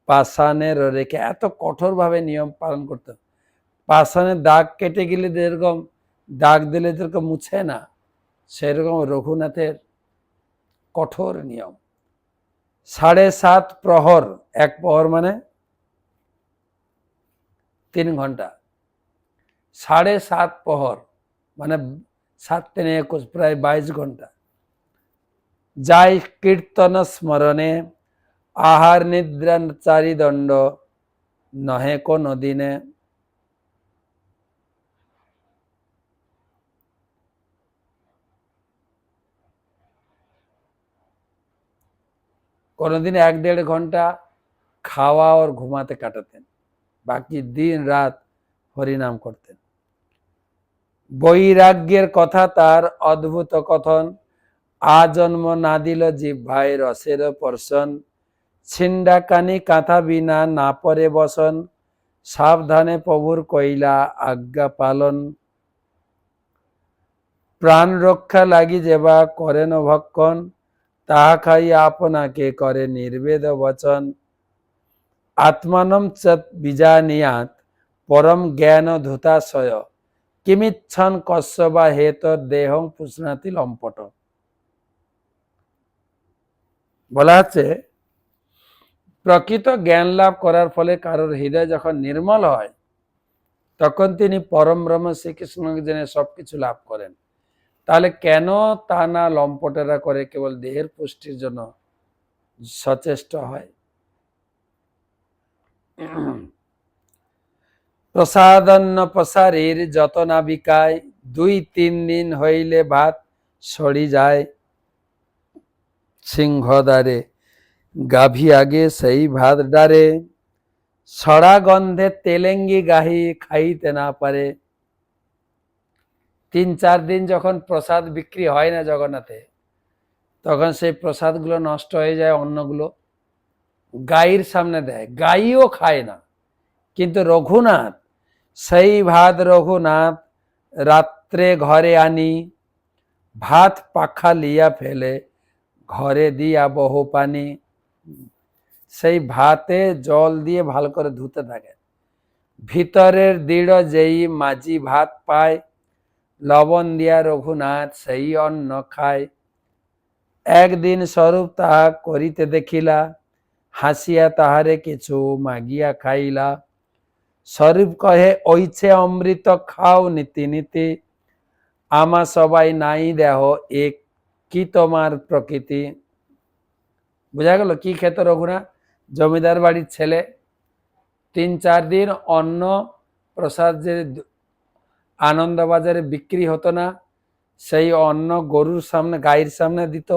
পাষাণের রেখে। এত কঠোরভাবে নিয়ম পালন করতে, পাষাণের দাগ কেটে গেলে যেরকম দাগ দিলে যেরকম মুছে না, সেরকম রঘুনাথের কঠোর নিয়ম। 7.5 প্রহর, 1 প্রহর মানে 3 ঘন্টা, 7.5 প্রহর মানে 7 3 21, প্রায় 22 ঘন্টা। যাই কীর্তন স্মরণে, আহার নিদ্রা চারিদণ্ড, নহে কোনো দিনে। কোনোদিন 1-1.5 ঘন্টা খাওয়া और ঘুমাতে কাটাতেন, বাকি দিন রাত হরিনাম করতেন। বৈরাগ্যের কথা তার অদ্ভুত কথন, আজন্ম না দিল জিহ্বায় রসের পর্শন। ছিন্ডা কানি কাঁথা বিনা না পরে বসন, সাবধানে প্রভুর কইলা আজ্ঞা পালন। প্রাণ রক্ষা লাগি যেবা করেন ভক্ষণ, তাহা খাই আপনাকে করে নির্বেদ বচন। আত্মানম চত বিজানিয়াত, পরম জ্ঞান ধূতাশয়, কিমিচ্ছন কশ্যবা হেত দেহং পুষ্ণাতি লম্পট। বলা হচ্ছে প্রকৃত জ্ঞান লাভ করার ফলে কারোর হৃদয় যখন নির্মল হয়, তখন তিনি পরম ব্রহ্ম শ্রীকৃষ্ণকে জেনে সবকিছু লাভ করেন। তাহলে কেন তা না লম্পটেরা করে কেবল দেহের পুষ্টির জন্য সচেষ্ট হয়। প্রসাদান্ন প্রসারীর যত না বিকায়, 2-3 দিন হইলে ভাত সরি যায়। সিংহদ্বারে গাভী আগে সেই ভাত ডারে, সড়া গন্ধে তেলেঙ্গি গাহি খাইতে না পারে। 3-4 দিন যখন প্রসাদ বিক্রি হয় না জগন্নাথে, তখন সেই প্রসাদগুলো নষ্ট হয়ে যায়, অন্নগুলো গাইর সামনে দেয়, গাইও খায় না। কিন্তু রঘুনাথ সেই ভাত রঘুনাথ রাত্রে ঘরে আনি, ভাত পাখা লিয়া ফেলে ঘরে দিয়া বহু পানি। সেই ভাতে জল দিয়ে ভালো করে ধুতে থাকে। ভিতরের দৃঢ় যেই মাঝি ভাত পায়, লবণ দিয়া রঘুনাথ সেই অন্ন খায়। একদিন স্বরূপ তাহা করিতে দেখিলা, হাসিয়া তাহারে কিছু মাগিয়া খাইলা। স্বরূপ কহে ওইছে অমৃত খাও নীতি নীতি, আমা সবাই নাই দেহ এক কি তোমার প্রকৃতি। বোঝা গেল কি খেত রঘুনাথ? জমিদার বাড়ির ছেলে, 3-4 দিন অন্ন প্রসাদ যে আনন্দবাজারে বিক্রি হতো না, সেই অন্ন গরুর সামনে গাইয়ের সামনে দিত,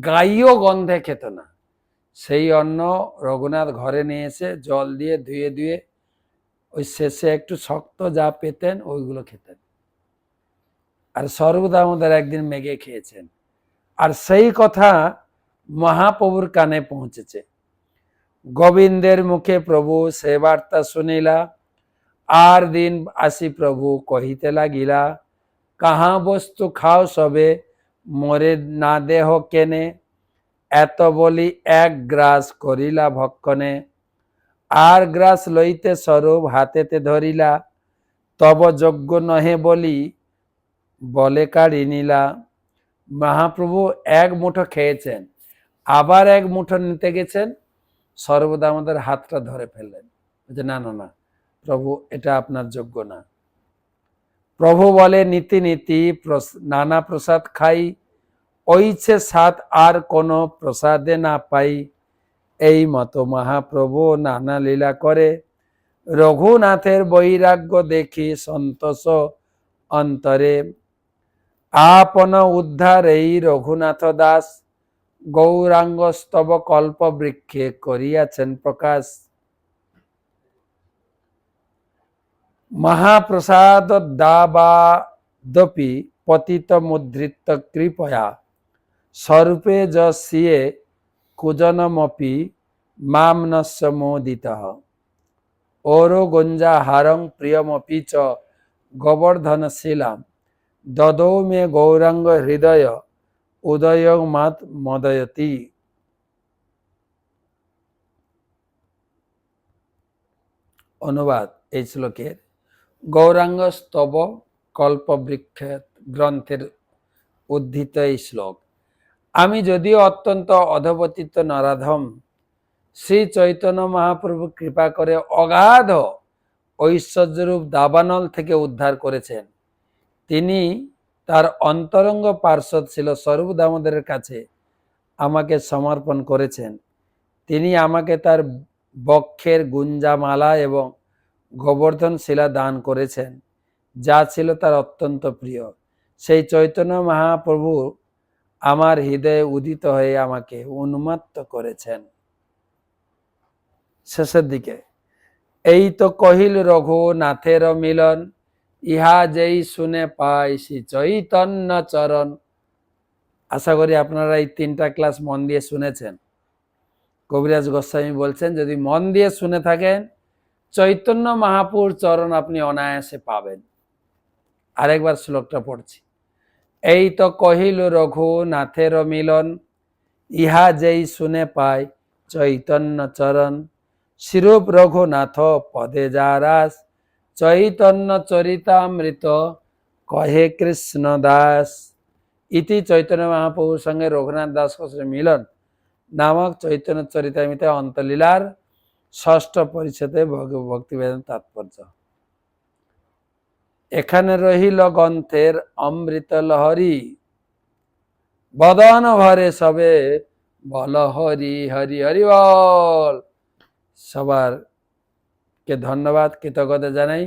গাইও গন্ধে খেত না। সেই অন্ন রঘুনাথ ঘরে নিয়ে এসে জল দিয়ে ধুয়ে ধুয়ে ওই শেষে একটু শক্ত যা পেতেন ওইগুলো খেতেন। আর সর্বদামোদর একদিন মেঘে খেয়েছেন। আর সেই কথা মহাপ্রভুর কানে পৌঁছেছে। গোবিন্দের মুখে প্রভু সে বার্তা শুনিলা, আর দিন আসি প্রভু কহিতে লাগিলা। কাহা বস্তু খাও সবে, মরে না দেহ কেনে, এত বলি এক গ্রাস করিলা ভক্ষণে, আর গ্রাস লইতে স্বরূপ হাতেতে ধরিলা, তব যোগ্য নহে বলি বলে কাড়ি নিলা। মহাপ্রভু এক মুঠো খেয়েছেন, আবার এক মুঠো নিতে গেছেন, সর্বদা আমাদের হাতটা ধরে ফেললেন যে না না না প্রভু, এটা আপনার যোগ্য না। প্রভু বলে নীতি নীতি নানা প্রসাদ খাই, ওইছে সাত আর কোনো প্রসাদে না পাই। এই মতো মহাপ্রভু নানা লীলা করে, রঘুনাথের বৈরাগ্য দেখি সন্তোষ অন্তরে। আপন উদ্ধার এই রঘুনাথ দাস, গৌরাঙ্গ স্তব কল্প বৃক্ষে করিয়াছেন প্রকাশ। মহাপ্রসাদ দাবাদপি পতিত মুদ্রিত কৃপয়া, স্বরূপে যস্যে কুজনমপি মামনস্য মোদিতঃ। ওরো গঞ্জা হারং প্রিয়মপি চ গোবর্ধনশীলাম, দদৌ মে গৌরাঙ্গ হৃদয় উদয় মাত মদয়তি। অনুবাদ এই শ্লোকের, গৌরাঙ্গ স্তব কল্পবৃক্ষ গ্রন্থের উদ্ধৃত এই শ্লোক। আমি যদিও অত্যন্ত অধপতিত নরাধম, শ্রী চৈতন্য মহাপ্রভু কৃপা করে অগাধ ঐশ্বর্যরূপ দাবানল থেকে উদ্ধার করেছেন। তিনি তার অন্তরঙ্গ পার্ষদ ছিল সর্বদামোদরের কাছে আমাকে সমর্পণ করেছেন। তিনি আমাকে তার বক্ষের গুঞ্জামালা এবং গোবর্ধন শিলা দান করেছেন, যা ছিল তার অত্যন্ত প্রিয়। সেই চৈতন্য মহাপ্রভু আমার হৃদয়ে উদিত হয়ে আমাকে উন্মত্ত করেছেন। শেষের দিকে, এই তো কহিল রঘুনাথের মিলন, ইহা যেই শুনে পাই শ্রী চৈতন্য চরণ। আশা করি আপনারা এই 3টা ক্লাস মন দিয়ে শুনেছেন। কবিরাজ গোস্বামী বলছেন, যদি মন দিয়ে শুনে থাকেন, চৈতন্য মহাপুর চরণ আপনি অনায়াসে পাবেন। আরেকবার শ্লোকটা পড়ছি। এই তো কহিল রঘুনাথের মিলন, ইহা যেই শুনে পায় চৈতন্য চরণ। শিরূপ রঘুনাথ পদে যারাস, চৈতন্য চরিতামৃত কহে কৃষ্ণ দাস। ইতি চৈতন্য মহাপ্রভুর সঙ্গে রঘুনাথ দাস মিলন নামক চৈতন্য চরিতামৃত অন্তলীলার 6ষ্ঠ পরিচ্ছেদে ভক্তিবেদন তাৎপর্য। এখানে রহিল গ্রন্থের অমৃত লহরী, বদন ভরে সবে বল হরি হরি হরি বল। সবার কে ধন্যবাদ, কৃতজ্ঞতা জানাই।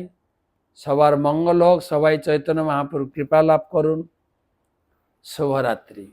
সবার মঙ্গল হোক, সবাই চৈতন্য মহাপ্রভুর কৃপা লাভ করুন। শুভরাত্রি।